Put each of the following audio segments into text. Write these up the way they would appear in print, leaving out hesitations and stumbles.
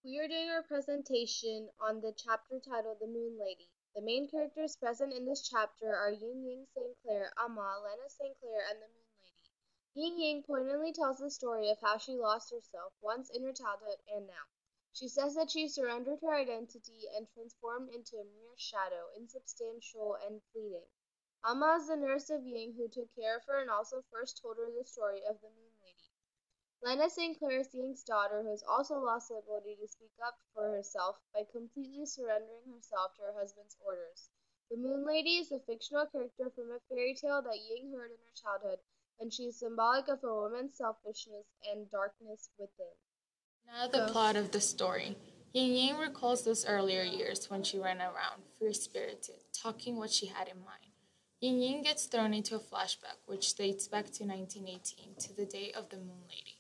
We are doing our presentation on the chapter titled The Moon Lady. The main characters present in this chapter are Ying Ying St. Clair, Amma, Lena St. Clair, and the Moon Lady. Ying Ying poignantly tells the story of how she lost herself, once in her childhood and now. She says that she surrendered her identity and transformed into a mere shadow, insubstantial and fleeting. Amma is the nurse of Ying who took care of her and also first told her the story of the Moon Lady. Lena St. Clair is Ying's daughter, who has also lost the ability to speak up for herself by completely surrendering herself to her husband's orders. The Moon Lady is a fictional character from a fairy tale that Ying heard in her childhood, and she is symbolic of a woman's selfishness and darkness within. Now the plot of the story. Ying Ying recalls those earlier years when she ran around, free-spirited, talking what she had in mind. Ying Ying gets thrown into a flashback, which dates back to 1918, to the day of the Moon Lady.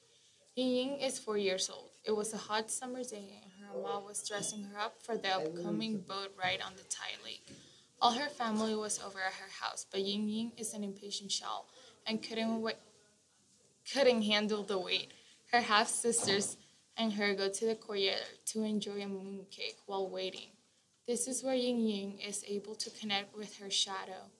Ying Ying is 4 years old. It was a hot summer day, and her mom was dressing her up for the upcoming boat ride on the Tai Lake. All her family was over at her house, but Ying Ying is an impatient shell and couldn't handle the wait. Her half sisters and her go to the courtyard to enjoy a mooncake while waiting. This is where Ying Ying is able to connect with her shadow.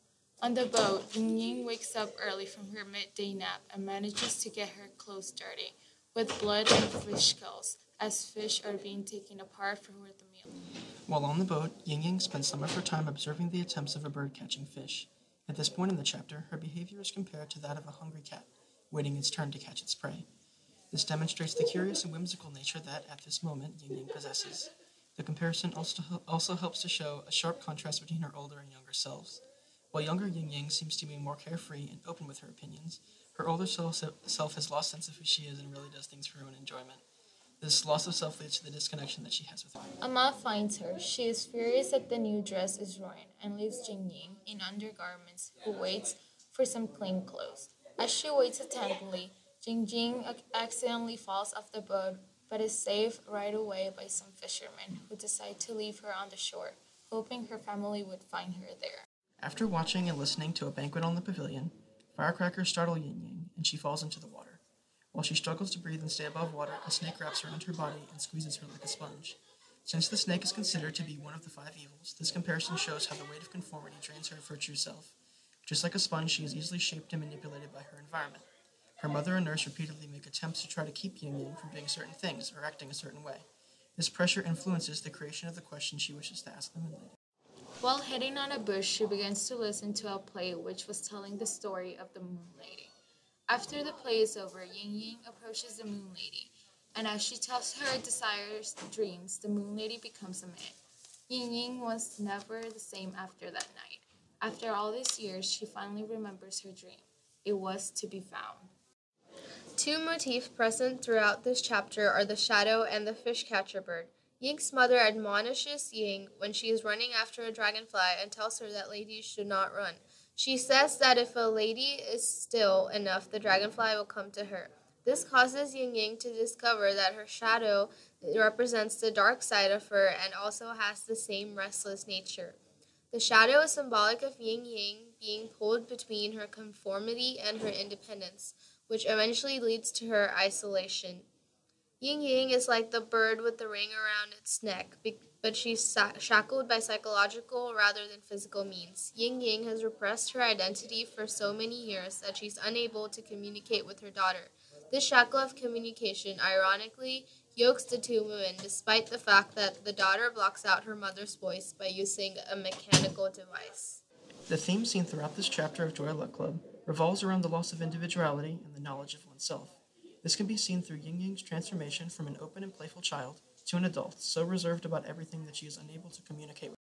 On the boat, Ying Ying wakes up early from her midday nap and manages to get her clothes dirty with blood and fish skulls, as fish are being taken apart for the meal. While on the boat, Ying Ying spends some of her time observing the attempts of a bird catching fish. At this point in the chapter, her behavior is compared to that of a hungry cat, waiting its turn to catch its prey. This demonstrates the curious and whimsical nature that, at this moment, Ying Ying possesses. The comparison also helps to show a sharp contrast between her older and younger selves. While younger Ying Ying seems to be more carefree and open with her opinions, her older self has lost sense of who she is and really does things for her own enjoyment. This loss of self leads to the disconnection that she has with her. Amma finds her. She is furious that the new dress is ruined and leaves Jing Ying in undergarments, who waits for some clean clothes. As she waits attentively, Jing Jing accidentally falls off the boat but is saved right away by some fishermen who decide to leave her on the shore, hoping her family would find her there. After watching and listening to a banquet on the pavilion, firecrackers startle Yin Yang, and she falls into the water. While she struggles to breathe and stay above water, a snake wraps around her body and squeezes her like a sponge. Since the snake is considered to be one of the five evils, this comparison shows how the weight of conformity drains her of her true self. Just like a sponge, she is easily shaped and manipulated by her environment. Her mother and nurse repeatedly make attempts to try to keep Yin Yang from doing certain things or acting a certain way. This pressure influences the creation of the question she wishes to ask the Moon Lady. While hitting on a bush, she begins to listen to a play which was telling the story of the Moon Lady. After the play is over, Ying Ying approaches the Moon Lady, and as she tells her desires and dreams, the Moon Lady becomes a man. Ying Ying was never the same after that night. After all these years, she finally remembers her dream. It was to be found. Two motifs present throughout this chapter are the shadow and the fish catcher bird. Ying's mother admonishes Ying when she is running after a dragonfly and tells her that ladies should not run. She says that if a lady is still enough, the dragonfly will come to her. This causes Ying Ying to discover that her shadow represents the dark side of her and also has the same restless nature. The shadow is symbolic of Ying Ying being pulled between her conformity and her independence, which eventually leads to her isolation. Ying Ying is like the bird with the ring around its neck, but she's shackled by psychological rather than physical means. Ying Ying has repressed her identity for so many years that she's unable to communicate with her daughter. This shackle of communication, ironically, yokes the two women, despite the fact that the daughter blocks out her mother's voice by using a mechanical device. The theme seen throughout this chapter of Joy Luck Club revolves around the loss of individuality and the knowledge of oneself. This can be seen through Ying Ying's transformation from an open and playful child to an adult so reserved about everything that she is unable to communicate with